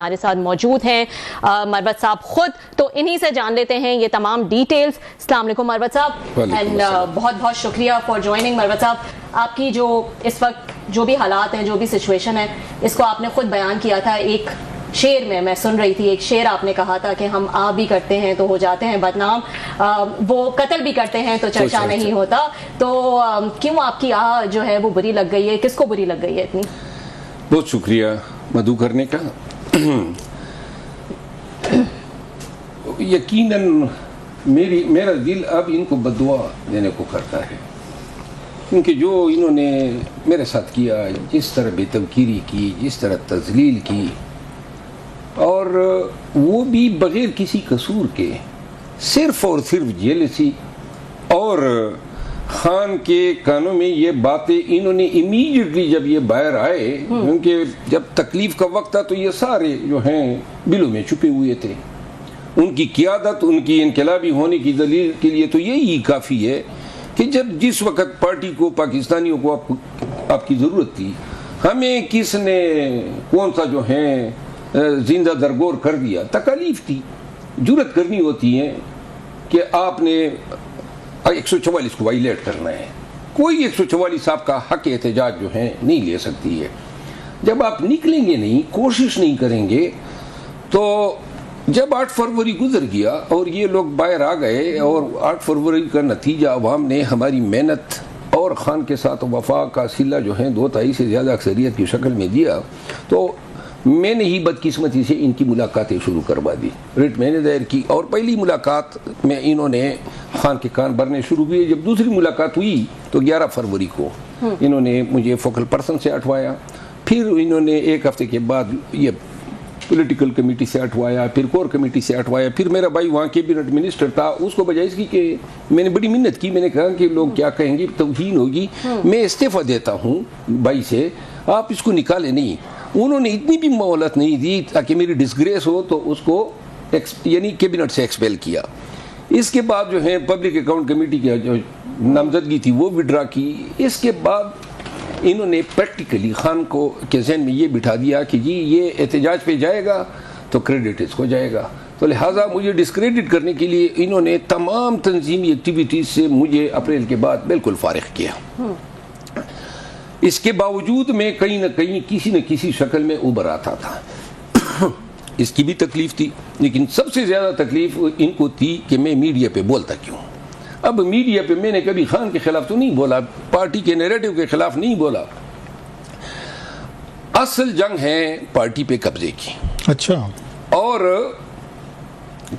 ہمارے ساتھ موجود ہیں مروت صاحب خود، تو انہی سے جان لیتے ہیں یہ تمام ڈیٹیلز۔ السلام علیکم مروت صاحب، اینڈ بہت بہت شکریہ فار جوائننگ۔ مروت صاحب، آپ کی جو اس وقت جو بھی حالات ہیں، جو بھی سچویشن ہے، اس کو آپ نے خود بیان کیا تھا ایک شعر میں سن رہی تھی، ایک شعر آپ نے کہا تھا کہ ہم آ بھی کرتے ہیں تو ہو جاتے ہیں بدنام، وہ قتل بھی کرتے ہیں تو چرچا نہیں ہوتا، تو کیوں آپ کی آہ جو ہے وہ بری لگ گئی ہے؟ کس کو بری لگ گئی ہے اتنی؟ بہت شکریہ مدعو کرنے کا۔ یقیناً میرا دل اب ان کو بددعا دینے کو کرتا ہے، کیونکہ جو انہوں نے میرے ساتھ کیا، جس طرح بے توقیری کی، جس طرح تذلیل کی، اور وہ بھی بغیر کسی قصور کے، صرف اور صرف جیلسی، اور خان کے کانوں میں یہ باتیں انہوں نے امیڈیٹلی جب یہ باہر آئے، کیونکہ جب تکلیف کا وقت تھا تو یہ سارے جو ہیں بلوں میں چھپے ہوئے تھے۔ ان کی قیادت، ان کی انقلابی ہونے کی دلیل کے لیے تو یہی کافی ہے کہ جس وقت پارٹی کو، پاکستانیوں کو آپ کی ضرورت تھی، ہمیں کس نے کون سا جو ہے زندہ درگور کر دیا۔ تکالیف تھی، جرأت کرنی ہوتی ہے کہ آپ نے 144 کو وائلیٹ کرنا ہے، کوئی 144 آپ کا حق احتجاج جو ہے نہیں لے سکتی ہے۔ جب آپ نکلیں گے نہیں، کوشش نہیں کریں گے، تو جب 8 فروری گزر گیا اور یہ لوگ باہر آ گئے، اور 8 فروری کا نتیجہ عوام نے ہماری محنت اور خان کے ساتھ وفا کا صلہ جو ہے 2/3 سے زیادہ اکثریت کی شکل میں دیا، تو میں نے ہی بدقسمتی سے ان کی ملاقاتیں شروع کروا دی۔ ریٹ میں نے دائر کی، اور پہلی ملاقات میں انہوں نے خان کے کان بھرنے شروع کیے۔ جب دوسری ملاقات ہوئی تو 11 فروری کو انہوں نے مجھے فوکل پرسن سے ہٹوایا، پھر انہوں نے ایک ہفتے کے بعد یہ پولیٹیکل کمیٹی سے ہٹوایا، پھر کور کمیٹی سے ہٹوایا، پھر میرا بھائی وہاں کیبنٹ منسٹر تھا، اس کو بجائے اس کی کہ میں نے بڑی محنت کی، میں نے کہا کہ لوگ کیا کہیں گے، توہین ہوگی، میں استعفیٰ دیتا ہوں بھائی سے، آپ اس کو نکالیں نہیں۔ انہوں نے اتنی بھی مہلت نہیں دی تاکہ میری ڈسگریس ہو، تو اس کو یعنی کیبنٹ سے ایکسپیل کیا۔ اس کے بعد جو ہے پبلک اکاؤنٹ کمیٹی کی جو نامزدگی تھی وہ وڈرا کی۔ اس کے بعد انہوں نے پریکٹیکلی خان کو کے ذہن میں یہ بٹھا دیا کہ جی یہ احتجاج پہ جائے گا تو کریڈٹ اس کو جائے گا، تو لہٰذا مجھے ڈسکریڈٹ کرنے کے لیے انہوں نے تمام تنظیمی ایکٹیویٹیز سے مجھے اپریل کے بعد بالکل فارغ کیا۔ اس کے باوجود میں کہیں نہ کہیں کسی نہ کسی شکل میں ابھر آتا تھا۔ اس کی بھی تکلیف تھی، لیکن سب سے زیادہ تکلیف ان کو تھی کہ میں میڈیا پہ بولتا کیوں۔ اب میڈیا پہ میں نے کبھی خان کے خلاف تو نہیں بولا، پارٹی کے نیریٹو کے خلاف نہیں بولا، اصل جنگ ہے پارٹی پہ قبضے کی۔ اچھا، اور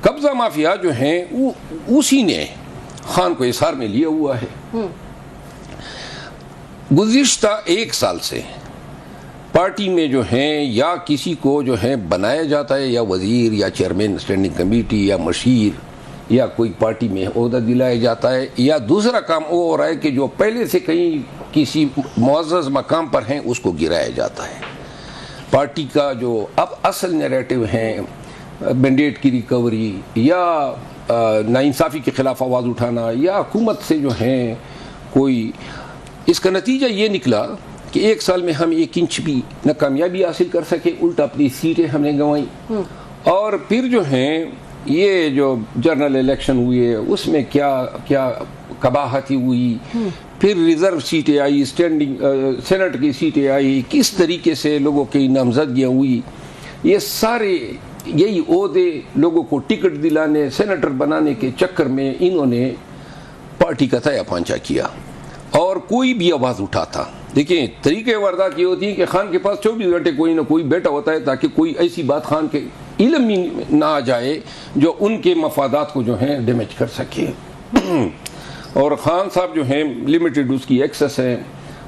قبضہ مافیا جو ہیں اسی نے خان کو احصار میں لیا ہوا ہے۔ گزشتہ 1 سال سے پارٹی میں جو ہیں یا کسی کو جو ہے بنایا جاتا ہے، یا وزیر یا چیئرمین اسٹینڈنگ کمیٹی یا مشیر، یا کوئی پارٹی میں عہدہ دلایا جاتا ہے، یا دوسرا کام وہ ہو رہا ہے کہ جو پہلے سے کہیں کسی معزز مقام پر ہیں اس کو گرایا جاتا ہے۔ پارٹی کا جو اب اصل نیریٹو ہے مینڈیٹ کی ریکوری، یا ناانصافی کے خلاف آواز اٹھانا، یا حکومت سے جو ہیں کوئی، اس کا نتیجہ یہ نکلا کہ 1 سال میں ہم 1 انچ بھی نہ کامیابی حاصل کر سکے، الٹا اپنی سیٹیں ہم نے گنوائیں۔ اور پھر جو ہیں یہ جو جنرل الیکشن ہوئے اس میں کیا قباحتی ہوئی، پھر ریزرو سیٹیں آئی، اسٹینڈنگ سینٹ کی سیٹیں آئی، کس طریقے سے لوگوں کی نامزدگیاں ہوئی، یہ سارے یہی عہدے لوگوں کو ٹکٹ دلانے، سینیٹر بنانے کے چکر میں انہوں نے پارٹی کا تیا پانچا کیا، اور کوئی بھی آواز اٹھاتا۔ دیکھیں طریقے واردات یہ ہوتی ہے کہ خان کے پاس 24 گھنٹے کوئی نہ کوئی بیٹا ہوتا ہے تاکہ کوئی ایسی بات خان کے علم میں نہ آ جائے جو ان کے مفادات کو جو ہیں ڈیمیج کر سکے۔ اور خان صاحب جو ہیں لمیٹڈ اس کی ایکسس ہے،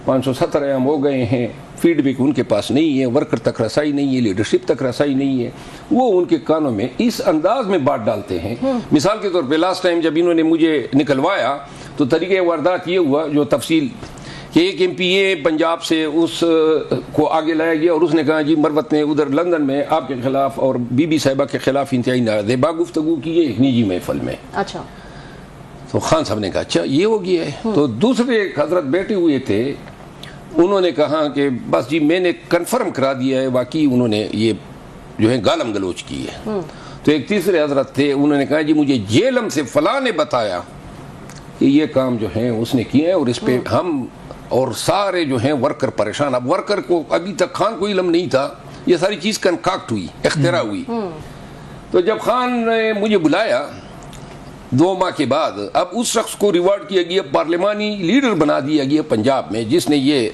570 عام ہو گئے ہیں، فیڈ بیک ان کے پاس نہیں ہے، ورکر تک رسائی نہیں ہے، لیڈرشپ تک رسائی نہیں ہے، وہ ان کے کانوں میں اس انداز میں بات ڈالتے ہیں۔ مثال کے طور پہ لاسٹ ٹائم جب انہوں نے مجھے نکلوایا تو طریقہ واردات یہ ہوا، جو تفصیل کہ ایک MP پنجاب سے اس کو آگے لایا گیا، اور اس نے کہا جی مروت نے ادھر لندن میں آپ کے خلاف اور بی بی صاحبہ کے خلاف انتہائی نازیبا گفتگو کی ہے ایک نجی محفل میں۔ اچھا، تو خان صاحب نے کہا اچھا یہ ہو گیا ہے۔ تو دوسرے حضرت بیٹھے ہوئے تھے، انہوں نے کہا کہ بس جی میں نے کنفرم کرا دیا ہے، واقعی انہوں نے یہ جو ہے گالم گلوچ کی ہے. تو ایک تیسرے حضرت تھے, انہوں نے کہا جی مجھے جیلم سے فلاں نے بتایا کہ یہ کام جو ہیں اس نے کیے ہیں اور اس پہ ہم اور سارے جو ہیں ورکر پریشان. اب ورکر کو ابھی تک خان کو علم نہیں تھا, یہ ساری چیز کنکاکٹ ہوئی, اختراع ہوئی. تو جب خان نے مجھے بلایا 2 ماہ کے بعد, اب اس شخص کو ریوارڈ کیا گیا, پارلیمانی لیڈر بنا دیا گیا پنجاب میں, جس نے یہ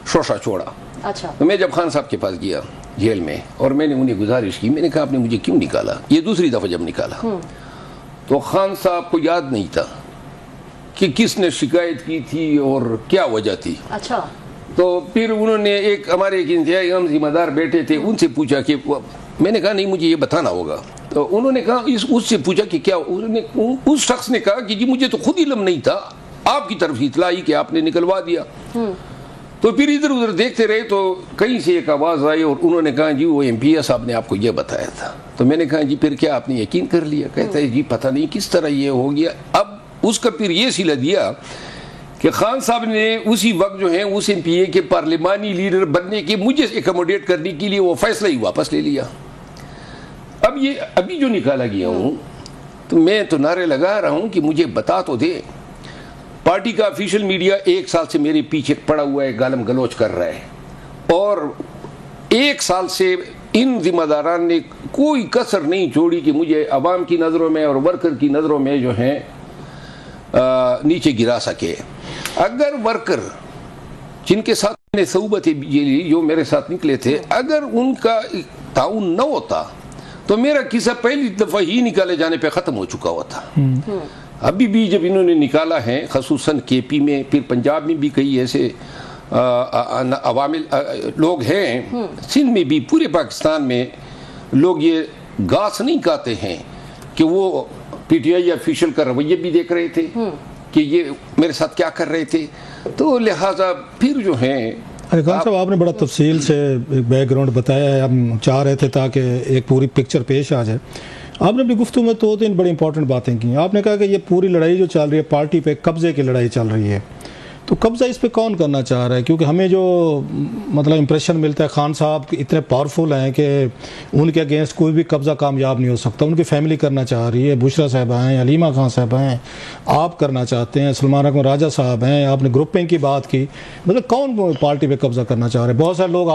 شوشہ چھوڑا. اچھا. تو میں جب خان صاحب کے پاس گیا جیل میں اور میں نے انہیں گزارش کی, میں نے کہا آپ نے مجھے کیوں نکالا؟ یہ دوسری دفعہ جب نکالا تو خان صاحب کو یاد نہیں تھا کہ کس نے شکایت کی تھی اور کیا وجہ تھی. اچھا. تو پھر انہوں نے ہمارے ایک انتہائی اہم ذمہ دار بیٹھے تھے, ان سے پوچھا کہ میں نے کہا نہیں مجھے یہ بتانا ہوگا. تو انہوں نے کہا اس سے پوچھا کہ کیا, اس شخص نے کہا کہ جی مجھے تو خود علم نہیں تھا, آپ کی طرف اطلاع آئی کہ آپ نے نکلوا دیا. تو پھر ادھر ادھر دیکھتے رہے تو کہیں سے ایک آواز آئی اور انہوں نے کہا جی وہ ایم پی ایس صاحب نے آپ کو یہ بتایا تھا. تو میں نے کہا جی پھر کیا آپ نے یقین کر لیا؟ کہتا ہے جی پتہ نہیں کس طرح یہ ہو گیا. اب اس کا پھر یہ صلہ دیا کہ خان صاحب نے اسی وقت جو ہے اس ایم پی اے کے پارلیمانی لیڈر بننے کے مجھے ایکوموڈیٹ کرنے کے لیے وہ فیصلہ ہی واپس لے لیا. اب یہ ابھی جو نکالا گیا ہوں تو میں تو نعرے لگا رہا ہوں کہ مجھے بتا تو دے. پارٹی کا آفیشیل میڈیا 1 سال سے میرے پیچھے پڑا ہوا ہے, گالم گلوچ کر رہا ہے, اور 1 سال سے ان ذمہ داران نے کوئی کسر نہیں چھوڑی کہ مجھے عوام کی نظروں میں اور ورکر کی نظروں میں جو ہیں نیچے گرا سکے. اگر ورکر جن کے ساتھ میں نے صحبتیں لی, جو میرے ساتھ نکلے تھے, اگر ان کا تعاون نہ ہوتا تو میرا قصہ پہلی دفعہ ہی نکالے جانے پہ ختم ہو چکا ہوا تھا. ابھی بھی جب انہوں نے نکالا ہے, خصوصاً کے پی میں, پھر پنجاب میں بھی کئی ایسے عوامل لوگ ہیں, سندھ میں بھی, پورے پاکستان میں لوگ یہ گھاس نہیں کھاتے ہیں کہ وہ پی ٹی آئی آفیشل کا رویہ بھی دیکھ رہے تھے کہ یہ میرے ساتھ کیا کر رہے تھے. تو لہٰذا پھر جو ہیں خان صاحب آپ نے بڑا تفصیل سے بیک گراؤنڈ بتایا ہے, ہم چاہ رہے تھے تاکہ ایک پوری پکچر پیش آ جائے. آپ نے اپنی گفتگو میں 2-3 بڑی امپورٹنٹ باتیں کی. آپ نے کہا کہ یہ پوری لڑائی جو چل رہی ہے پارٹی پہ قبضے کی لڑائی چل رہی ہے, تو قبضہ اس پہ کون کرنا چاہ رہا ہے؟ کیونکہ ہمیں جو مطلب امپریشن ملتا ہے خان صاحب اتنے پاورفل ہیں کہ ان کے اگینسٹ کوئی بھی قبضہ کامیاب نہیں ہو سکتا. ان کی فیملی کرنا چاہ رہی ہے, بشرا صاحب ہیں, علیمہ خان صاحب ہیں, آپ کرنا چاہتے ہیں, سلمان اکمل راجہ صاحب ہیں, آپ نے گروپنگ کی بات کی, مطلب کون پارٹی پہ قبضہ کرنا چاہ رہے ہیں؟ بہت سارے لوگ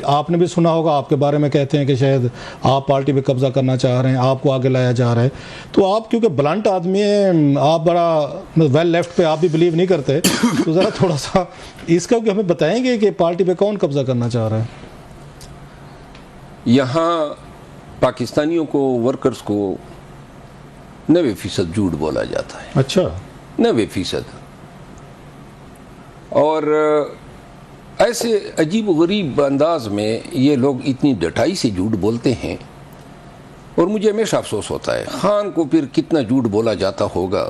آپ نے بھی سنا ہوگا, آپ کے بارے میں کہتے ہیں کہ شاید آپ پارٹی پہ قبضہ کرنا چاہ رہے ہیں, آپ کو آگے لایا جا رہا ہے. تو آپ کیونکہ بلنٹ آدمی ہیں, آپ بڑا ویل لیفٹ پہ آپ بھی بلیو نہیں کرتے, تو ذرا تھوڑا سا اس کا ہمیں بتائیں گے کہ پارٹی پہ کون قبضہ کرنا چاہ رہا ہے؟ یہاں پاکستانیوں کو, ورکرز کو 90% جھوٹ بولا جاتا ہے. اچھا. 90%. اور ایسے عجیب و غریب انداز میں یہ لوگ اتنی ڈٹائی سے جھوٹ بولتے ہیں, اور مجھے ہمیشہ افسوس ہوتا ہے خان کو پھر کتنا جھوٹ بولا جاتا ہوگا.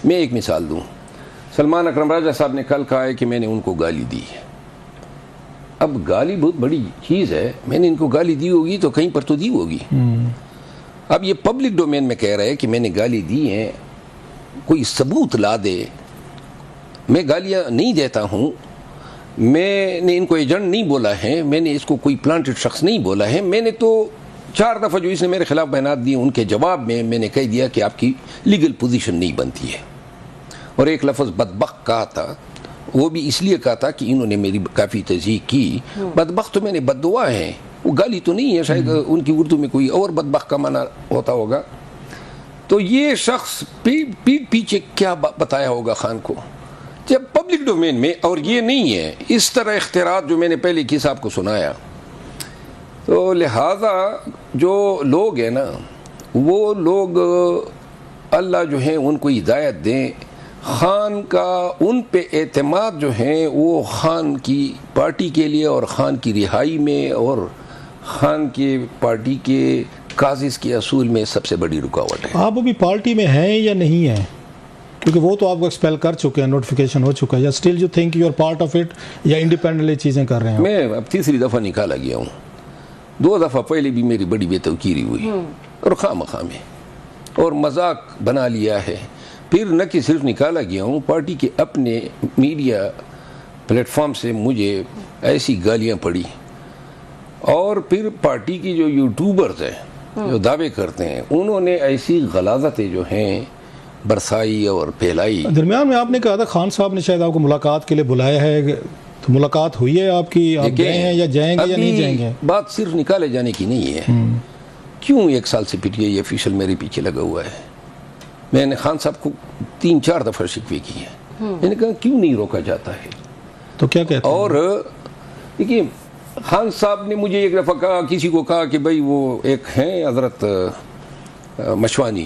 میں ایک مثال دوں, سلمان اکرم راجہ صاحب نے کل کہا ہے کہ میں نے ان کو گالی دی. اب گالی بہت بڑی چیز ہے, میں نے ان کو گالی دی ہوگی تو کہیں پر تو دی ہوگی. اب یہ پبلک ڈومین میں کہہ رہے ہیں کہ میں نے گالی دی ہیں, کوئی ثبوت لا دے. میں گالیاں نہیں دیتا ہوں, میں نے ان کو ایجنٹ نہیں بولا ہے, میں نے اس کو کوئی پلانٹڈ شخص نہیں بولا ہے. میں نے تو 4 دفعہ جو اس نے میرے خلاف بیانات دیے ان کے جواب میں نے کہہ دیا کہ آپ کی لیگل پوزیشن نہیں بنتی ہے. اور ایک لفظ بدبخت کہا تھا, وہ بھی اس لیے کہا تھا کہ انہوں نے میری کافی تصدیق کی. بدبخت تو میں نے بد دعا ہے, وہ گالی تو نہیں ہے, شاید ان کی اردو میں کوئی اور بدبخت کا معنی ہوتا ہوگا. تو یہ شخص پیٹ پیچھے کیا بتایا ہوگا خان کو جب پبلک ڈومین میں. اور یہ نہیں ہے اس طرح اختراعات جو میں نے پہلے کی صاحب کو سنایا. تو لہٰذا جو لوگ ہیں نا, وہ لوگ اللہ جو ہیں ان کو ہدایت دیں. خان کا ان پہ اعتماد جو ہیں وہ خان کی پارٹی کے لیے اور خان کی رہائی میں اور خان کے پارٹی کے کازز کے اصول میں سب سے بڑی رکاوٹ ہے. آپ ابھی پارٹی میں ہیں یا نہیں ہیں؟ کیونکہ وہ تو آپ کو ایکسپیل کر چکے ہیں, نوٹیفیکیشن ہو چکا ہے, یا still you think you are part of it, یا انڈیپینڈنٹلی چیزیں کر رہے ہیں؟ میں اب 3 دفعہ نکالا گیا ہوں. 2 دفعہ پہلے بھی میری بڑی بے توقیری ہوئی اور خواہ مخواہ میں, اور مذاق بنا لیا ہے. پھر نہ کہ صرف نکالا گیا ہوں, پارٹی کے اپنے میڈیا پلیٹ فارم سے مجھے ایسی گالیاں پڑی اور پھر پارٹی کی جو یوٹیوبرز ہیں جو دعوے کرتے ہیں انہوں نے ایسی غلاظتیں جو ہیں برسائی اور پھیلائی. درمیان میں آپ نے کہا تھا خان صاحب نے شاید آپ کو ملاقات کے لیے بلایا ہے، تو ملاقات ہوئی ہے آپ کی؟ آپ گئے ہیں یا جائیں گے یا نہیں جائیں گے؟ بات صرف نکالے جانے کی نہیں ہے. کیوں 1 سال سے PTI آفیشیل میرے پیچھے لگا ہوا ہے؟ میں نے خان صاحب کو 3-4 دفعہ شکوے کی ہیں. میں نے کہا کیوں نہیں روکا جاتا ہے؟ تو کیا کہتے ہیں؟ اور دیکھیے خان صاحب نے مجھے ایک دفعہ کہا، کسی کو کہا کہ بھائی وہ ایک ہیں حضرت مشوانی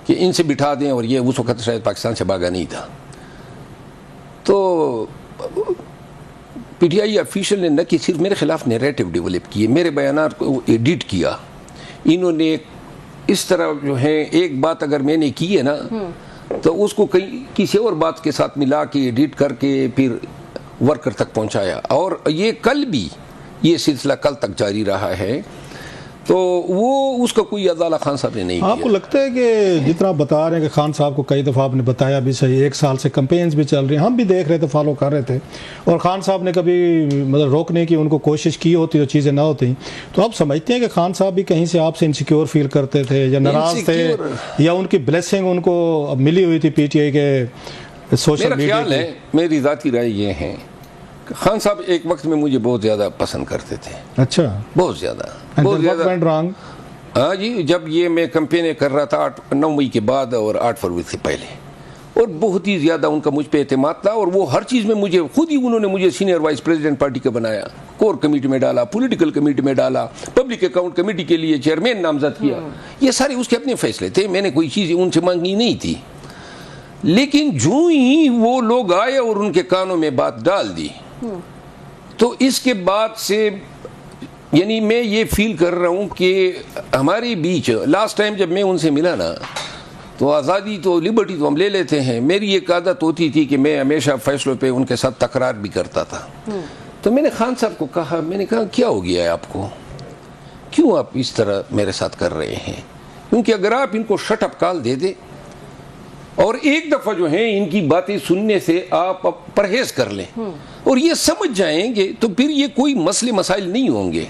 کہ ان سے بٹھا دیں، اور یہ اس وقت شاید پاکستان سے بھاگا نہیں تھا. تو PTI آفیشیل نے نہ کہ صرف میرے خلاف نیریٹو ڈیولپ کیے، میرے بیانات کو ایڈٹ کیا. انہوں نے اس طرح جو ہے ایک بات اگر میں نے کی ہے نا تو اس کو کسی اور بات کے ساتھ ملا کے ایڈٹ کر کے پھر ورکر تک پہنچایا. اور یہ کل بھی یہ سلسلہ کل تک جاری رہا ہے. تو وہ اس کا کوئی ازالہ خان صاحب نے نہیں کیا. آپ کو لگتا ہے کہ جتنا بتا رہے ہیں کہ خان صاحب کو کئی دفعہ آپ نے بتایا بھی صحیح، 1 سال سے کمپینز بھی چل رہی ہیں، ہم بھی دیکھ رہے تھے، فالو کر رہے تھے، اور خان صاحب نے کبھی مطلب روکنے کی ان کو کوشش کی ہوتی تو چیزیں نہ ہوتی، تو آپ سمجھتے ہیں کہ خان صاحب بھی کہیں سے آپ سے انسیکیور فیل کرتے تھے یا ناراض تھے، یا ان کی بلیسنگ ان کو ملی ہوئی تھی PTI کے سوشل میڈیا؟ میرا خیال ہے، میری ذاتی رائے یہ ہے کہ خان صاحب ایک وقت میں مجھے بہت زیادہ پسند کرتے تھے. اچھا، بہت زیادہ. ہاں جی، جب یہ میں کمپینیں کر رہا تھا 9 مئی کے بعد اور 8 فروری سے پہلے، اور بہت ہی زیادہ ان کا مجھ پہ اعتماد تھا. اور وہ ہر چیز میں مجھے خود ہی انہوں نے مجھے سینئر وائس پریزیڈنٹ پارٹی کا بنایا، کور کمیٹی میں ڈالا، پولیٹیکل کمیٹی میں ڈالا، پبلک اکاؤنٹ کمیٹی کے لیے چیئرمین نامزد کیا. یہ سارے اس کے اپنے فیصلے تھے، میں نے کوئی چیز ان سے مانگنی نہیں تھی. لیکن جو ہی وہ لوگ آئے اور ان کے کانوں میں بات ڈال دی، تو اس کے بعد سے یعنی میں یہ فیل کر رہا ہوں کہ ہمارے بیچ لاسٹ ٹائم جب میں ان سے ملا نا تو آزادی تو لبرٹی تو ہم لے لیتے ہیں. میری ایک عادت ہوتی تھی کہ میں ہمیشہ فیصلوں پہ ان کے ساتھ تکرار بھی کرتا تھا. تو میں نے خان صاحب کو کہا، میں نے کہا کیا ہو گیا ہے آپ کو، کیوں آپ اس طرح میرے ساتھ کر رہے ہیں؟ کیونکہ اگر آپ ان کو شٹ اپ کال دے دیں اور ایک دفعہ جو ہیں ان کی باتیں سننے سے آپ پرہیز کر لیں اور یہ سمجھ جائیں گے تو پھر یہ کوئی مسئلے مسائل نہیں ہوں گے.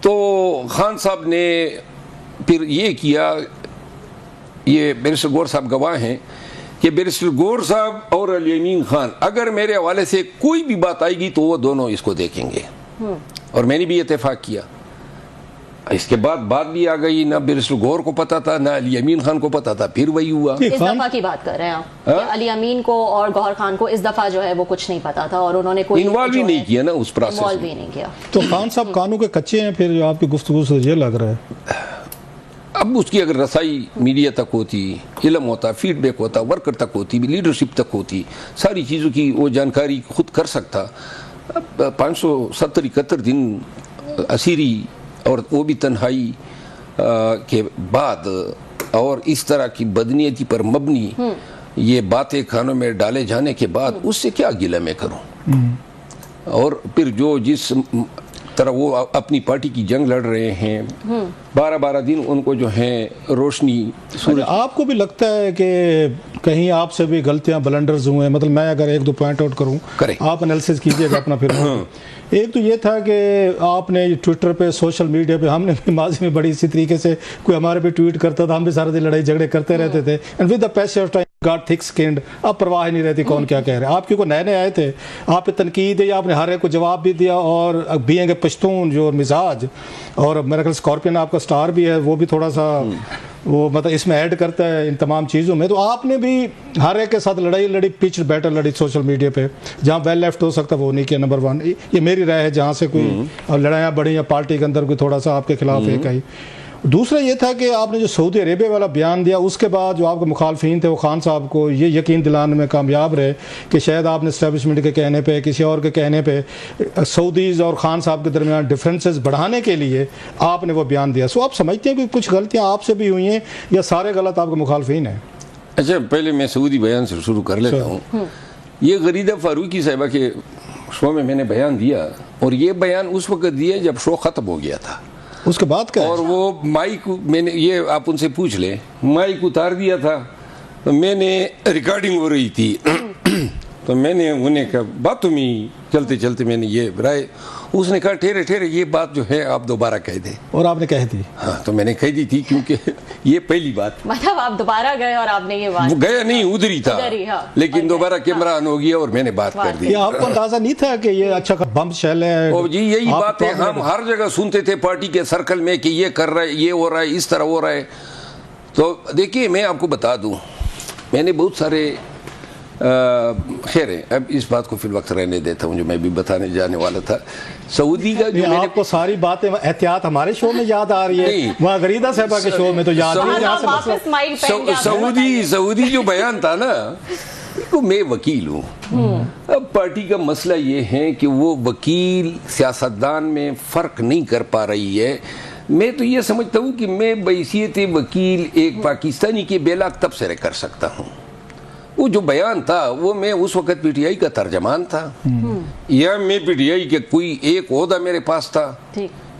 تو خان صاحب نے پھر یہ کیا، یہ بیرسٹر گور صاحب گواہ ہیں کہ بیرسٹر گور صاحب اور علی امین خان اگر میرے حوالے سے کوئی بھی بات آئے گی تو وہ دونوں اس کو دیکھیں گے. اور میں نے بھی اتفاق کیا. اس کے بعد بات بھی آ گئی، نہ بیرسٹر گور کو پتا تھا نہ علی امین خان کو پتا تھا، پھر وہی ہوا. اس دفعہ کی بات کر رہے ہیں آپ کہ علی امین کو اور گوہر خان کو اس دفعہ جو ہے وہ کچھ نہیں پتا تھا اور انہوں نے کوئی انوالو ہی نہیں کیا نا اس پروسیس میں. انوالو ہی نہیں کیا. تو خان صاحب کانوں کے کچے ہیں پھر جو آپ کی گفتگو سے یہ لگ رہا ہے؟ اب اس کی اگر رسائی میڈیا تک ہوتی، علم ہوتا، فیڈ بیک ہوتا، ورکر تک ہوتی، لیڈرشپ تک ہوتی، ساری چیزوں کی وہ جانکاری خود کر سکتا. 570-71 دن اسیری اور وہ بھی تنہائی کے بعد اور اس طرح کی بدنیتی پر مبنی یہ باتیں کانوں میں ڈالے جانے کے بعد اس سے کیا گلہ میں کروں. اور پھر جو جس طرح وہ اپنی پارٹی کی جنگ لڑ رہے ہیں 12 دن ان کو جو ہیں روشنی سورج. آپ کو بھی لگتا ہے کہ کہیں آپ سے بھی غلطیاں بلنڈرز ہوئے ہیں؟ مطلب میں اگر 1-2 پوائنٹ آؤٹ کروں، آپ انالیسس کیجئے گا اپنا. پھر ایک تو یہ تھا کہ آپ نے ٹویٹر پہ، سوشل میڈیا پہ، ہم نے بھی ماضی میں بڑی اسی طریقے سے کوئی ہمارے پہ ٹویٹ کرتا تھا، ہم بھی سارے دن لڑائی جھگڑے کرتے رہتے تھے. And with the pace of time got thick skinned. اب پرواہ نہیں رہتی کون کیا کہہ رہے ہیں. آپ کیونکہ نئے آئے تھے، آپ پہ تنقید ہے، آپ نے ہر ایک کو جواب بھی دیا. اور بینگ اے پشتون جو مزاج، اور میرا خیال اسکارپین آپ کا سٹار بھی ہے، وہ بھی تھوڑا سا وہ مطلب اس میں ایڈ کرتا ہے ان تمام چیزوں میں. تو آپ نے بھی ہر ایک کے ساتھ لڑائی لڑی، پچ بیٹل لڑی سوشل میڈیا پہ، جہاں ویل لیفٹ ہو سکتا وہ نہیں کیا. نمبر 1 یہ میری رائے ہے، جہاں سے کوئی لڑائیاں بڑھی یا پارٹی کے اندر کوئی تھوڑا سا آپ کے خلاف ایک آئی. دوسرا یہ تھا کہ آپ نے جو سعودی عربیہ والا بیان دیا، اس کے بعد جو آپ کے مخالفین تھے وہ خان صاحب کو یہ یقین دلانے میں کامیاب رہے کہ شاید آپ نے اسٹیبلشمنٹ کے کہنے پہ، کسی اور کے کہنے پہ، سعودیز اور خان صاحب کے درمیان ڈفرینسز بڑھانے کے لیے آپ نے وہ بیان دیا. سو آپ سمجھتے ہیں کہ کچھ غلطیاں آپ سے بھی ہوئی ہیں یا سارے غلط آپ کے مخالفین ہیں؟ اچھا، پہلے میں سعودی بیان سے شروع کر لیتا ہوں. یہ غریدہ فاروقی صاحبہ کے شو میں نے بیان دیا، اور یہ بیان اس وقت دیا جب شو ختم ہو گیا تھا. اس کے بعد کیا؟ اور وہ مائک میں نے، یہ آپ ان سے پوچھ لیں، مائک اتار دیا تھا، میں نے ریکارڈنگ ہو رہی تھی تو میں نے انہیں کہا باتوں میں چلتے چلتے میں نے یہ رائے، اس نے کہا ٹھہرے ٹھہرے یہ بات جو ہے آپ دوبارہ کہہ دیں، اور آپ نے کہہ دی؟ ہاں تو میں نے کہہ دی تھی کیونکہ یہ پہلی بات، مطلب آپ دوبارہ گئے اور آپ نے یہ بات گیا نہیں ادھر ہی تھا، لیکن دوبارہ کیمرہ آن ہو گیا اور میں نے بات کر دی۔ یہ آپ کو اندازہ نہیں تھا کہ یہ اچھا بم شیل ہے؟ جی یہی بات ہے، ہم ہر جگہ سنتے تھے پارٹی کے سرکل میں کہ یہ کر رہا ہے، یہ ہو رہا ہے، اس طرح ہو رہا ہے۔ تو دیکھیے میں آپ کو بتا دوں، میں نے بہت سارے خیر ہے، اب اس بات کو فی الوقت رہنے دیتا ہوں جو میں بھی بتانے جانے والا تھا۔ سعودی کا جو آپ کو ساری باتیں احتیاط ہمارے شو میں یاد آ رہی ہے، وہاں غریدہ صاحبہ کے شو میں تو یاد نہیں۔ سعودی جو بیان تھا نا، میں وکیل ہوں، اب پارٹی کا مسئلہ یہ ہے کہ وہ وکیل سیاستدان میں فرق نہیں کر پا رہی ہے۔ میں تو یہ سمجھتا ہوں کہ میں بحیثیت وکیل ایک پاکستانی کے بیلاگ تب سے کر سکتا ہوں۔ وہ جو بیان تھا وہ میں اس وقت پی ٹی آئی کا ترجمان تھا، یا میں پی ٹی آئی کے کوئی ایک عہدہ میرے پاس تھا،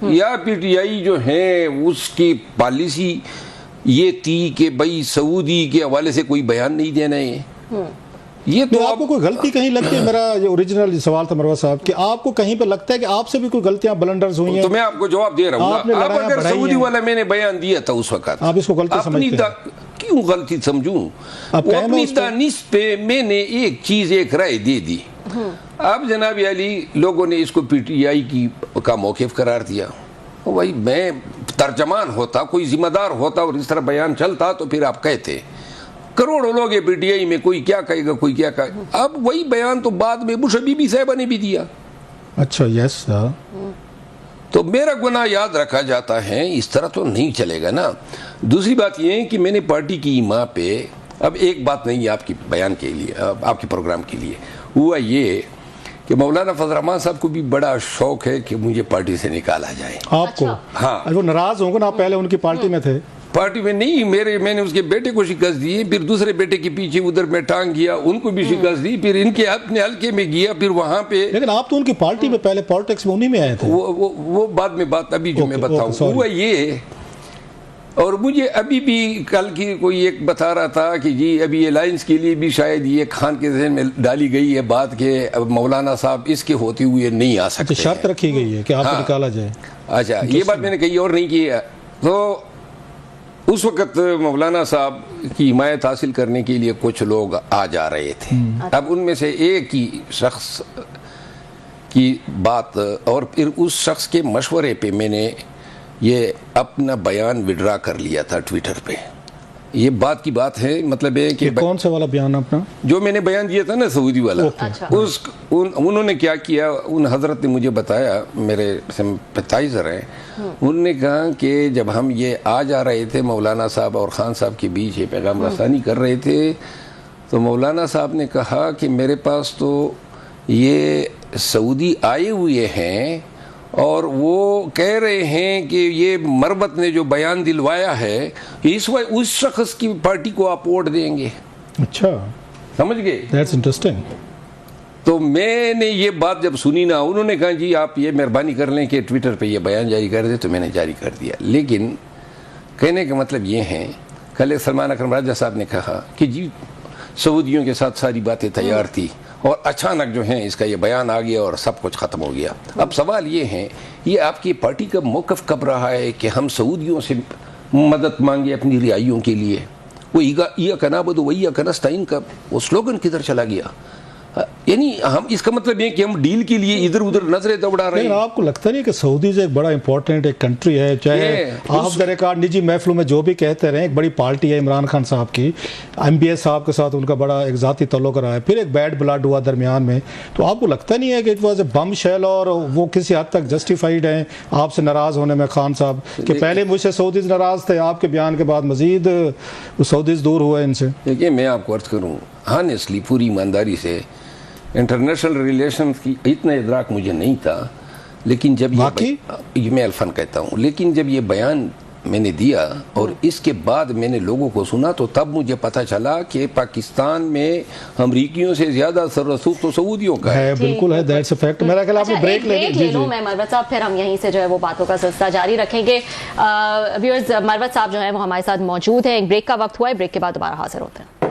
یا پی ٹی آئی جو ہے اس کی پالیسی یہ تھی کہ بھائی سعودی کے حوالے سے کوئی بیان نہیں دینا ہے۔ یہ تو آپ کو کوئی غلطی کہیں لگتی ہے؟ میرا یہ اوریجنل سوال تھا مروت صاحب کہ آپ کو کہیں پہ لگتا ہے کہ آپ سے بھی کوئی غلطیاں بلنڈرز ہوئی ہیں؟ تو میں آپ کو جواب دے رہا ہوں، اب اگر سعودی والا میں نے بیان دیا تھا اس وقت، آپ اس کو غلطی سمجھتے ہیں؟ کیوں غلطی سمجھوں؟ اپنی دانش پہ میں نے ایک چیز ایک رائے دے دی، اب جناب علی لوگوں نے اس کو پی ٹی آئی کا موقف قرار دیا۔ بھائی میں ترجمان ہوتا، کوئی ذمہ دار ہوتا اور اس طرح بیان چلتا تو پھر آپ کہتے، کروڑوں لوگ پی ٹی آئی میں، کوئی کیا کہے گا کوئی کیا کہے گا۔ اب وہی بیان تو بعد میں بش بی بی صاحبہ نے بھی دیا۔ اچھا یس، تو میرا گناہ یاد رکھا جاتا ہے، اس طرح تو نہیں چلے گا نا۔ دوسری بات یہ ہے کہ میں نے پارٹی کی ماں پہ، اب ایک بات نہیں آپ کی بیان کے لیے، آپ کے پروگرام کے لیے ہوا یہ کہ مولانا فضل الرحمان صاحب کو بھی بڑا شوق ہے کہ مجھے پارٹی سے نکالا جائے۔ آپ کو؟ ہاں، وہ ناراض ہوں گے نا، آپ پہلے ان کی پارٹی میں تھے؟ پارٹی میں نہیں، میں نے اس کے بیٹے کو شکست دی، پھر دوسرے بیٹے کے پیچھے ادھر میں ٹانگ گیا، ان کو بھی شکست دی، پھر ان کے اپنے حلقے میں گیا، پھر وہاں پہ۔ لیکن آپ تو ان کی پارٹی میں پہلے پالیٹکس میں انہی میں آئے تھے۔ وہ بعد میں بات ابھی جو میں بتاؤں ہوا یہ، اور مجھے ابھی بھی کل کی کوئی ایک بتا رہا تھا کہ جی ابھی الائنس کے لیے بھی شاید یہ خان کے ذہن میں ڈالی گئی ہے بات کہ اب مولانا صاحب اس کے ہوتے ہوئے نہیں آ سکتے، شرط رکھی گئی ہے کہ آپ کو نکالا جائے۔ اچھا یہ بات میں نے کہی اور نہیں کی ہے۔ تو اس وقت مولانا صاحب کی حمایت حاصل کرنے کے لیے کچھ لوگ آ جا رہے تھے، اب ان میں سے ایک ہی شخص کی بات، اور پھر اس شخص کے مشورے پہ میں نے یہ اپنا بیان وڈرا کر لیا تھا ٹویٹر پہ۔ یہ بات کی بات ہے، مطلب ہے کہ کون سا والا بیان اپنا جو میں نے بیان دیا تھا نا سعودی والا، انہوں نے کیا کیا، ان حضرت نے مجھے بتایا، میرے سمپتائزر ہیں، انہوں نے کہا کہ جب ہم یہ آ جا رہے تھے مولانا صاحب اور خان صاحب کے بیچ یہ پیغام رسانی کر رہے تھے، تو مولانا صاحب نے کہا کہ میرے پاس تو یہ سعودی آئے ہوئے ہیں اور وہ کہہ رہے ہیں کہ یہ مربت نے جو بیان دلوایا ہے اس شخص کی پارٹی کو آپ ووٹ دیں گے۔ اچھا سمجھ گئے؟ That's interesting. تو میں نے یہ بات جب سنی نا، انہوں نے کہا جی آپ یہ مہربانی کر لیں کہ ٹویٹر پہ یہ بیان جاری کر دیں، تو میں نے جاری کر دیا۔ لیکن کہنے کا مطلب یہ ہے، کل سلمان اکرم راجہ صاحب نے کہا کہ جی سعودیوں کے ساتھ ساری باتیں تیار تھی اور اچانک جو ہیں اس کا یہ بیان آ گیا اور سب کچھ ختم ہو گیا۔ اب سوال یہ ہے، یہ آپ کی پارٹی کا موقف کب رہا ہے کہ ہم سعودیوں سے مدد مانگے اپنی رہائیوں کے لیے؟ وہ ایاک نعبد و ایاک نستعین کا وہ سلوگن کدھر چلا گیا؟ یعنی ہم اس کا مطلب یہ کہ ہم ڈیل کے لیے ادھر ادھر نظریں دوڑا رہے ہیں۔ لیکن آپ کو لگتا نہیں کہ سعودیز ایک بڑا امپورٹنٹ ایک کنٹری ہے، چاہے آپ در ریکارڈ نجی محفلوں میں جو بھی کہتے رہے، ایک بڑی پارٹی ہے عمران خان صاحب کی، ایم بی ایس صاحب کے ساتھ ان کا بڑا ایک ذاتی تعلق رہا ہے، پھر ایک بیڈ بلڈ ہوا درمیان میں، تو آپ کو لگتا نہیں ہے کہ it was a bomb shell اور وہ کسی حد تک جسٹیفائڈ ہیں آپ سے ناراض ہونے میں خان صاحب کہ پہلے مجھ سے سعودیز ناراض تھے، آپ کے بیان کے بعد مزید سعودیز دور ہوئے ان سے؟ دیکھیے میں آپ کو عرض کروں ہانیسٹلی، پوری ایمانداری سے، انٹرنیشنل ریلیشنز کی اتنا ادراک مجھے نہیں تھا، لیکن جب یہ میں الفن کہتا ہوں، لیکن جب یہ بیان میں نے دیا اور اس کے بعد میں نے لوگوں کو سنا تو تب مجھے پتہ چلا کہ پاکستان میں امریکیوں سے زیادہ سر رسوخ تو سعودیوں کا ہے۔ بالکل ہے، دیٹس اے فیکٹ۔ میرا خیال آپ نے بریک لے لوں میں مروت صاحب، پھر ہم یہیں سے جو ہے وہ باتوں کا سلسلہ جاری رکھیں گے۔ ویورز، مروت صاحب جو ہیں وہ ہمارے ساتھ موجود ہیں، ایک بریک کا وقت ہوا ہے، بریک کے بعد دوبارہ حاضر ہوتے ہیں۔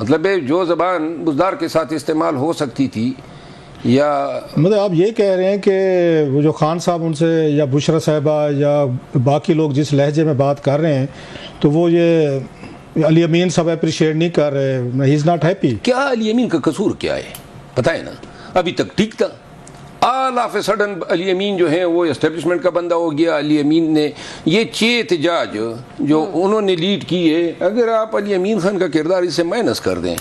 مطلب ہے جو زبان بزدار کے ساتھ استعمال ہو سکتی تھی یا مطلب آپ یہ کہہ رہے ہیں کہ وہ جو خان صاحب ان سے یا بشرا صاحبہ یا باقی لوگ جس لہجے میں بات کر رہے ہیں تو وہ یہ علی امین صاحب اپریشیٹ نہیں کر رہے, ہی از ناٹ ہیپی. کیا علی امین کا قصور کیا ہے پتہ ہے نا, ابھی تک ٹھیک تھا, آل آف اے سڈن علی امین جو ہیں وہ اسٹیبلشمنٹ کا بندہ ہو گیا. علی امین نے یہ 6 احتجاج جو انہوں نے لیڈ کیے, اگر آپ علی امین خان کا کردار اس سے مائنس کر دیں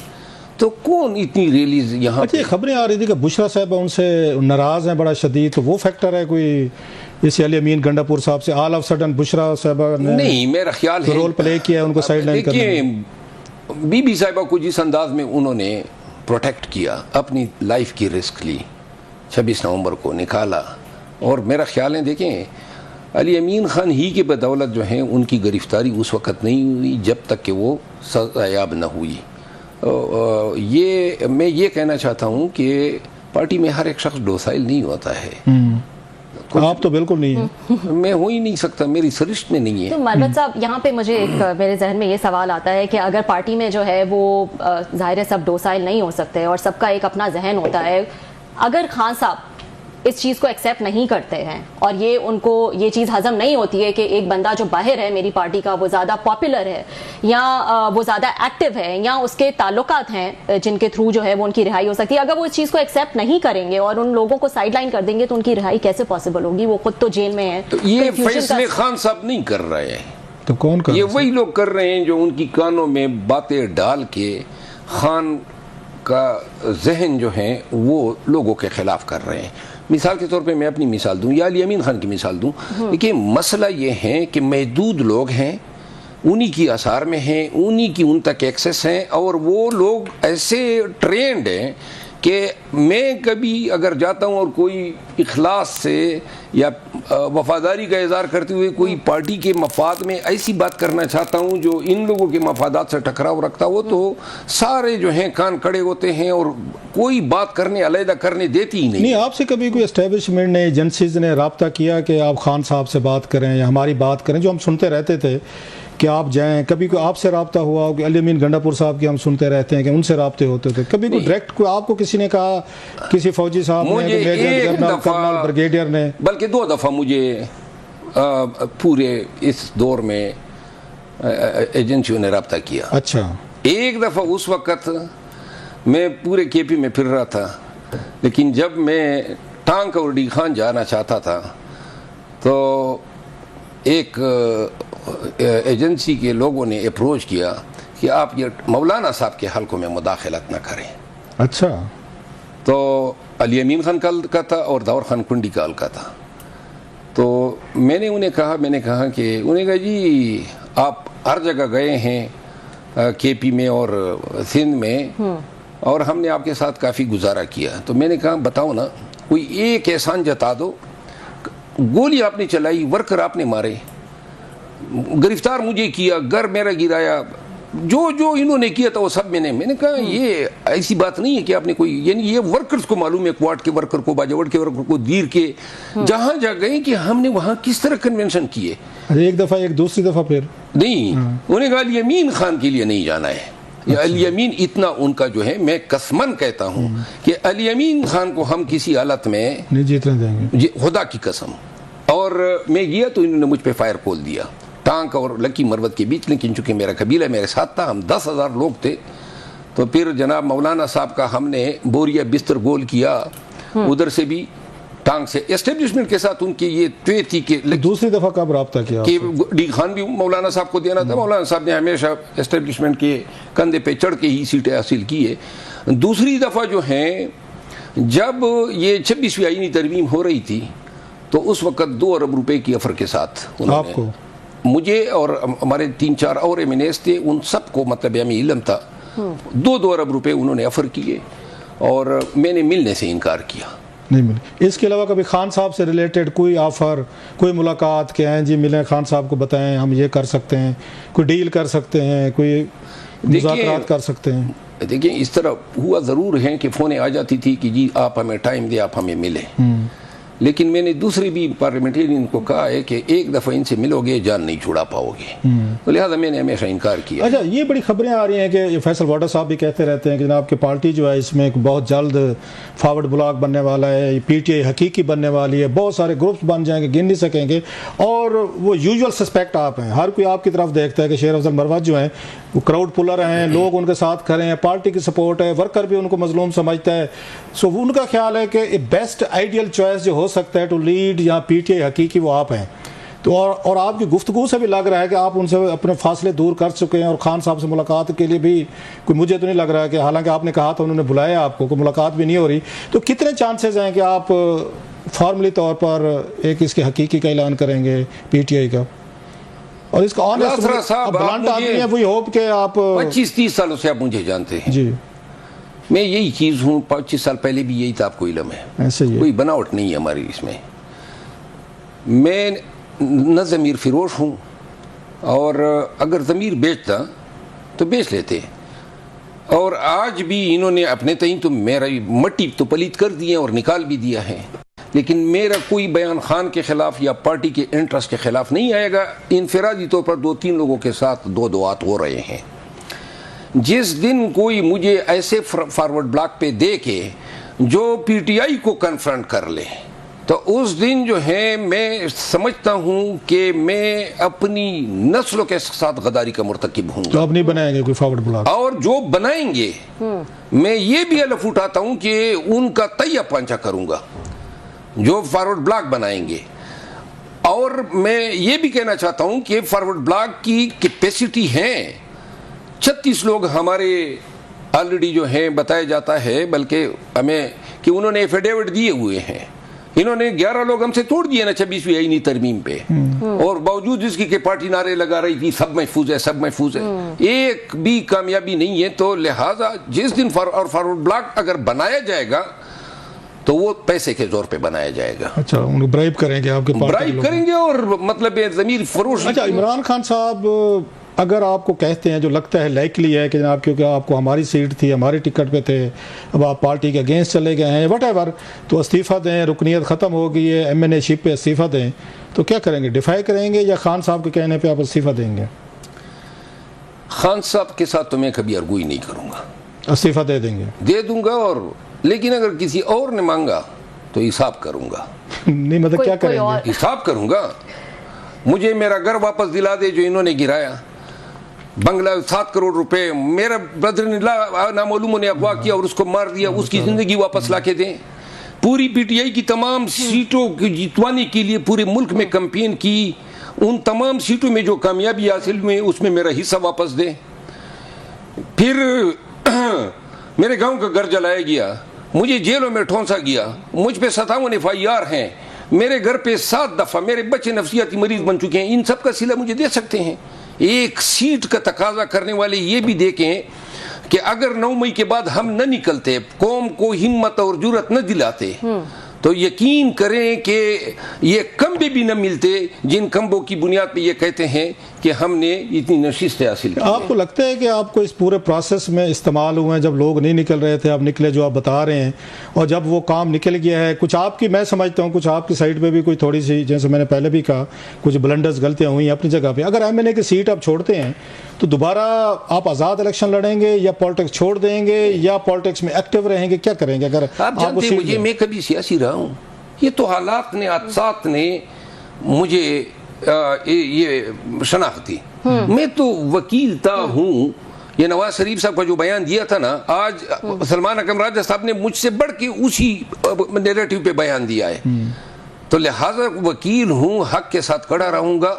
تو کون اتنی ریلیز یہاں اچھا, خبریں آ رہی تھی کہ بشرا صاحب ان سے ناراض ہیں بڑا شدید, تو وہ فیکٹر ہے کوئی اس علی امین گنڈا پور صاحب سے آل آف سڈن بشرا صاحبہ نے نہیں میرا خیال ہے رول پلے کیا ہے ان کو سائیڈ لائن کرنے میں. بی بی صاحبہ کو جس انداز میں انہوں نے پروٹیکٹ کیا, اپنی لائف کی رسک لی, 26 نومبر کو نکالا, اور میرا خیال ہے دیکھیں علی امین خان ہی کی بدولت جو ہیں ان کی گرفتاری اس وقت نہیں ہوئی جب تک کہ وہ سزایاب نہ ہوئی. یہ میں یہ کہنا چاہتا ہوں کہ پارٹی میں ہر ایک شخص ڈوسائل نہیں ہوتا ہے. آپ تو بالکل نہیں ہیں. میں ہو ہی نہیں سکتا, میری سرشت میں نہیں ہے. تو مروت صاحب یہاں پہ مجھے ایک میرے ذہن میں یہ سوال آتا ہے کہ اگر پارٹی میں جو ہے وہ ظاہر ہے سب ڈوسائل نہیں ہو سکتے اور سب کا ایک اپنا ذہن ہوتا ہے, اگر خان صاحب اس چیز کو ایکسیپٹ نہیں کرتے ہیں اور یہ ان کو یہ چیز ہضم نہیں ہوتی ہے کہ ایک بندہ جو باہر ہے میری پارٹی کا وہ زیادہ پاپولر ہے یا وہ زیادہ ایکٹیو ہے یا اس کے تعلقات ہیں جن کے تھرو جو ہے وہ ان کی رہائی ہو سکتی ہے, اگر وہ اس چیز کو ایکسیپٹ نہیں کریں گے اور ان لوگوں کو سائیڈ لائن کر دیں گے تو ان کی رہائی کیسے پاسبل ہوگی؟ وہ خود تو جیل میں ہیں. تو یہ فیصلے خان صاحب نہیں کر رہے ہیں, تو کون کر رہے ہیں؟ یہ وہی لوگ کر رہے ہیں جو ان کی کانوں میں باتیں ڈال کے خان کا ذہن جو ہیں وہ لوگوں کے خلاف کر رہے ہیں. مثال کے طور پہ میں اپنی مثال دوں یا علی امین خان کی مثال دوں. دیکھیے مسئلہ یہ ہے کہ محدود لوگ ہیں, انہی کی آثار میں ہیں, انہی کی ان تک ایکسیس ہیں, اور وہ لوگ ایسے ٹرینڈ ہیں کہ میں کبھی اگر جاتا ہوں اور کوئی اخلاص سے یا وفاداری کا اظہار کرتے ہوئے کوئی پارٹی کے مفاد میں ایسی بات کرنا چاہتا ہوں جو ان لوگوں کے مفادات سے ٹکراؤ رکھتا ہو, تو سارے جو ہیں کان کڑے ہوتے ہیں اور کوئی بات کرنے علیحدہ کرنے دیتی ہی نہیں. آپ سے کبھی کوئی اسٹیبلشمنٹ نے ایجنسیز نے رابطہ کیا کہ آپ خان صاحب سے بات کریں یا ہماری بات کریں, جو ہم سنتے رہتے تھے کہ آپ جائیں, کبھی کوئی آپ سے رابطہ ہوا ہو کہ علی امین گنڈا پور صاحب کی ہم سنتے رہتے ہیں کہ ان سے رابطے ہوتے تھے, کبھی کوئی ڈائریکٹ کوئی آپ کو کسی نے کہا, کسی فوجی صاحب نے, کرنل بریگیڈیئر نے؟ بلکہ 2 دفعہ مجھے پورے اس دور میں ایجنسیوں نے رابطہ کیا. اچھا. ایک دفعہ اس وقت میں پورے کے پی میں پھر رہا تھا, لیکن جب میں ٹانک اور ڈی خان جانا چاہتا تھا تو ایک ایجنسی کے لوگوں نے اپروچ کیا کہ آپ یہ مولانا صاحب کے حلقوں میں مداخلت نہ کریں. اچھا. تو علی امین خان کا تھا اور داور خان کنڈی کا حلقہ تھا. تو میں نے انہیں کہا کہ انہیں کہا جی آپ ہر جگہ گئے ہیں کے پی میں اور سندھ میں, اور ہم نے آپ کے ساتھ کافی گزارا کیا. تو میں نے کہا بتاؤ نا کوئی ایک احسان جتا دو, گولی آپ نے چلائی, ورکر آپ نے مارے, گرفتار مجھے کیا, گھر میرا گرایا, جو انہوں نے کیا تھا وہ سب میں نے کہا یہ ایسی بات نہیں ہے کہ آپ نے کوئی, یعنی یہ ورکرز کو معلوم ہے, کوارٹ کے ورکر کو, باجوڑ کے ورکر کو, دیر کے, جہاں جا گئے کہ ہم نے وہاں کس طرح کنونشن کیے. ایک دفعہ, ایک دوسری دفعہ پھر نہیں, انہوں نے کہا علی امین خان کے لیے نہیں جانا ہے. علی امین اتنا ان کا جو ہے, میں قسمن کہتا ہوں کہ علی امین خان کو ہم کسی حالت میں نہیں جیتنے دیں گے, خدا کی قسم. اور میں گیا تو انہوں نے مجھ پہ فائر کھول دیا ٹانک اور لکی مروت کے بیچ, لیکن چونکہ میرا قبیلہ میرے ساتھ تھا, ہم 10,000 لوگ تھے. تو پھر جناب مولانا صاحب کا ہم نے بوریا بستر گول کیا, ادھر سے بھی ٹانک سے اسٹیبلشمنٹ کے ساتھ ان کی یہ طے تھی کہ دوسری دفعہ کب رابطہ کیا کہ ڈی خان بھی مولانا صاحب کو دینا تھا. مولانا صاحب نے ہمیشہ اسٹیبلشمنٹ کے کندھے پہ چڑھ کے ہی سیٹیں حاصل کی ہے. دوسری دفعہ جو ہیں جب یہ 26ویں آئینی ترمیم ہو رہی تھی تو اس وقت 2 ارب روپے کی آفر کے ساتھ آپ کو, مجھے اور ہمارے 3-4 اور ایم این ایس تھے, ان سب کو مطلب ہمیں علم تھا, 2 ارب روپے انہوں نے آفر کیے اور میں نے ملنے سے انکار کیا. نہیں ملے. اس کے علاوہ کبھی خان صاحب سے ریلیٹڈ کوئی آفر, کوئی ملاقات کہ ہیں جی ملیں خان صاحب کو بتائیں ہم یہ کر سکتے ہیں, کوئی ڈیل کر سکتے ہیں, کوئی مذاکرات کر سکتے ہیں؟ دیکھیں اس طرح ہوا ضرور ہے کہ فونیں آ جاتی تھی کہ جی آپ ہمیں ٹائم دیں, آپ ہمیں ملیں, لیکن میں نے دوسرے بھی پارلیمنٹرین کو کہا ہے کہ ایک دفعہ ان سے ملو گے جان نہیں چھڑا پاؤ گے، تو لہٰذا میں نے ہمیشہ انکار کیا۔ اچھا، یہ بڑی خبریں آ رہی ہیں کہ فیصل واٹر صاحب بھی کہتے رہتے ہیں کہ جناب کہ پارٹی جو ہے اس میں بہت جلد فارورڈ بلاک بننے والا ہے، پی ٹی آئی حقیقی بننے والی ہے، بہت سارے گروپس بن جائیں گے، گن نہیں سکیں گے، اور وہ یوزول سسپیکٹ آپ ہیں، ہر کوئی آپ کی طرف دیکھتا ہے کہ شیر افضل مروت جو ہیں وہ کراؤڈ پولر ہیں، لوگ ان کے ساتھ کھڑے ہیں، پارٹی کی سپورٹ ہے، ورکر بھی ان کو مظلوم سمجھتا ہے، سو ان کا خیال ہے کہ بیسٹ آئیڈیل چوائس جو ہو سکتا ہے ٹو لیڈ یا پی ٹی آئی حقیقی وہ آپ ہیں، تو اور آپ کی گفتگو سے بھی لگ رہا ہے کہ آپ ان سے اپنے فاصلے دور کر چکے ہیں، اور خان صاحب سے ملاقات کے لیے بھی کوئی مجھے تو نہیں لگ رہا ہے کہ حالانکہ آپ نے کہا تھا انہوں نے بلایا آپ کو، کوئی ملاقات بھی نہیں ہو رہی، تو کتنے چانسز ہیں کہ آپ فارملی طور پر ایک اس کے حقیقی کا اعلان کریں گے پی ٹی آئی کا؟ اور اس کا بلانٹ آدمی ہے، وہی ہوپ کہ آپ 25-30 سالوں سے آپ مجھے جانتے ہیں جی، میں یہی چیز ہوں، 25 سال پہلے بھی یہی تھا، آپ کو علم ہے، ایسے ہی کوئی بناوٹ نہیں ہے ہماری اس میں۔ میں نہ ضمیر فروش ہوں، اور اگر ضمیر بیچتا تو بیچ لیتے، اور آج بھی انہوں نے اپنے تئیں تو میرا مٹی تو پلیت کر دی ہے اور نکال بھی دیا ہے، لیکن میرا کوئی بیان خان کے خلاف یا پارٹی کے انٹرسٹ کے خلاف نہیں آئے گا۔ انفرادی طور پر 2-3 لوگوں کے ساتھ دو دعات ہو رہے ہیں۔ جس دن کوئی مجھے ایسے فارورڈ بلاک پہ دے کے جو پی ٹی آئی کو کنفرنٹ کر لے، تو اس دن جو ہے میں سمجھتا ہوں کہ میں اپنی نسلوں کے ساتھ غداری کا مرتکب ہوں۔ تو آپ نہیں بنائیں گے کوئی فارورڈ بلاک؟ اور جو بنائیں گے میں یہ بھی الف اٹھاتا ہوں کہ ان کا تہیہ پانچا کروں گا جو فارورڈ بلاک بنائیں گے، اور میں یہ بھی کہنا چاہتا ہوں کہ فارورڈ بلاک کی کیپیسٹی ہیں 36 لوگ ہمارے آلریڈی جو ہیں بتایا جاتا ہے، بلکہ ہمیں کہ انہوں نے ایفیڈیوٹ دیے ہوئے ہیں، انہوں نے 11 لوگ ہم سے توڑ دیے نا 26ویں آئینی ترمیم پہ، اور باوجود اس کی کہ پارٹی نعرے لگا رہی تھی سب محفوظ ہے، سب محفوظ ہے، ایک بھی کامیابی نہیں ہے۔ تو لہٰذا جس دن فارورڈ بلاک اگر بنایا جائے گا تو وہ پیسے کے زور پہ بنایا جائے گا۔ اچھا، ان کو برائب کریں گے، آپ کے پارٹی برائب کریں گے، اور مطلب ضمیر فروش۔ اچھا، عمران خان صاحب اگر آپ کو کہتے ہیں، جو لگتا ہے لائکلی ہے کہ جناب کیونکہ آپ کو ہماری سیٹ تھی، ہماری ٹکٹ پہ تھے، اب آپ پارٹی کے اگینسٹ چلے گئے ہیں وٹ ایور، تو استعفیٰ دیں، رکنیت ختم ہو گئی ہے، ایم این اے شپ پہ استعفیٰ دیں، تو کیا کریں گے؟ ڈیفائی کریں گے یا خان صاحب کے کہنے پہ آپ استعفیٰ دیں گے؟ خان صاحب کے ساتھ تو میں کبھی ارگوئی نہیں کروں گا، استعفیٰ دے دیں گے؟ دے دوں گا، اور لیکن اگر کسی اور نے مانگا تو حساب کروں گا۔ نہیں مطلب کیا کریں گے؟ حساب کروں گا، مجھے میرا گھر واپس دلا دے جو انہوں نے گرایا، بنگلہ 7 کروڑ روپے میرا برادر نے نامعلوموں نے اغوا کیا اور اس کو مار دیا، اس کی زندگی واپس لا کے دیں۔ پوری پی ٹی آئی کی تمام سیٹوں کی جتوانے کے لیے پورے ملک میں کمپین کی، ان تمام سیٹوں میں جو کامیابی حاصل ہوئی اس میں میرا حصہ واپس دیں۔ پھر میرے گاؤں کا گھر جلایا گیا، مجھے جیلوں میں ٹھونسا گیا، مجھ پہ 57 FIR ہیں، میرے گھر پہ 7 دفعہ میرے بچے نفسیاتی مریض بن چکے ہیں، ان سب کا صلہ مجھے دے سکتے ہیں۔ ایک سیٹ کا تقاضا کرنے والے یہ بھی دیکھیں کہ اگر 9 مئی کے بعد ہم نہ نکلتے، قوم کو ہمت اور جرأت نہ دلاتے، تو یقین کریں کہ یہ کمبے بھی نہ ملتے جن کمبوں کی بنیاد پہ یہ کہتے ہیں کہ ہم نے اتنی نشستیں حاصل کی۔ آپ کو لگتا ہے کہ آپ کو اس پورے پروسیس میں استعمال ہوئے ہیں، جب لوگ نہیں نکل رہے تھے، آپ نکلے جو آپ بتا رہے ہیں، اور جب وہ کام نکل گیا ہے، کچھ آپ کی میں سمجھتا ہوں کچھ آپ کی سائڈ پہ بھی کوئی تھوڑی سی، جیسے میں نے پہلے بھی کہا، کچھ بلنڈرز غلطیاں ہوئی ہیں اپنی جگہ پہ، اگر ایم این اے کی سیٹ آپ چھوڑتے ہیں تو دوبارہ آپ آزاد الیکشن لڑیں گے یا پالیٹکس چھوڑ دیں گے یا پالیٹکس میں ایکٹیو رہیں گے، کیا کریں گے؟ اگر آپ جانتے ہیں مجھے، میں کبھی سیاسی رہا ہوں، یہ تو حالات نے، حادثات نے مجھے یہ شناخت دی۔ میں تو وکیل تھا ہوں، یہ نواز شریف صاحب کا جو بیان دیا تھا نا، آج سلمان اکرم راجہ صاحب نے مجھ سے بڑھ کے اسی نیریٹو پہ بیان دیا ہے، تو لہٰذا وکیل ہوں، حق کے ساتھ کھڑا رہوں گا،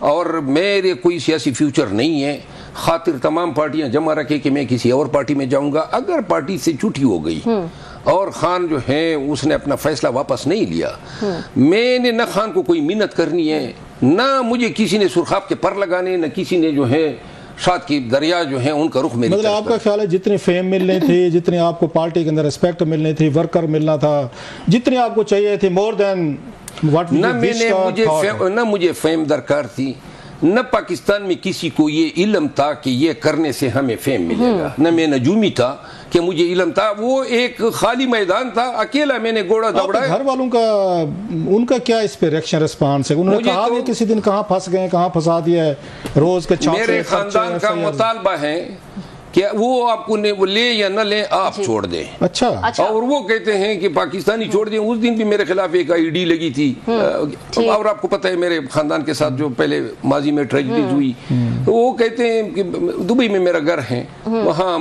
اور میرے کوئی سیاسی فیوچر نہیں ہے۔ خاطر تمام پارٹیاں جمع رکھے کہ میں کسی اور پارٹی میں جاؤں گا، اگر پارٹی سے چھٹی ہو گئی اور خان جو ہے اس نے اپنا فیصلہ واپس نہیں لیا، میں نے نہ خان کو کوئی منت کرنی ہے، نہ مجھے کسی نے سرخاب کے پر لگانے، نہ کسی نے جو ہے شاد کی دریا جو ہیں ان کا رخ میری مطلب آپ کا خیال ہے جتنی فیم ملنی تھی، جتنی آپ کو پارٹی کے اندر رسپیکٹ ملنی تھی، ورکر ملنا تھا، جتنی آپ کو چاہیے تھی، مور دین واٹ نہ مجھے فیم درکار تھی، نہ پاکستان میں کسی کو یہ علم تھا کہ یہ کرنے سے ہمیں فیم ملے گا، نہ میں نجومی تھا کہ مجھے علم تھا. وہ ایک خالی میدان تھا، اکیلا میں نے گھوڑا دوڑا. گھر والوں کا ان کا کیا اس پہ ریئیکشن رسپانس ہے؟ انہوں نے کہا کہ کسی دن کہاں پھنس گئے، کہاں پھنسا دیا ہے، روز کے میرے خاندان کا مطالبہ ہے کہ وہ آپ کو لے یا نہ لیں آپ چھوڑ دیں. اچھا. اور وہ کہتے ہیں کہ پاکستانی چھوڑ دیں. اس دن بھی میرے خلاف ایک IED لگی تھی، اور آپ کو پتہ ہے میرے خاندان کے ساتھ جو پہلے ماضی میں ٹریجڈیز ہوئی. وہ کہتے ہیں کہ دبئی میں میرا گھر ہے، وہاں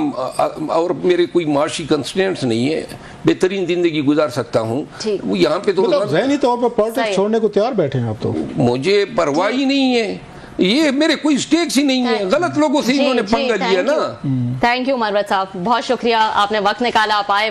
اور میرے کوئی معاشی کنسٹینٹس نہیں ہے، بہترین زندگی گزار سکتا ہوں. وہ یہاں پہ تو ذہنی طور پر پالیٹکس چھوڑنے کو تیار بیٹھے ہیں آپ تو. مجھے پرواہ ہی نہیں ہے، یہ میرے کوئی سٹیکس ہی نہیں ہے. غلط لوگوں سے انہوں نے پنگا لیا نا. تھینک یو مروت صاحب، بہت شکریہ، آپ نے وقت نکالا، آپ آئے.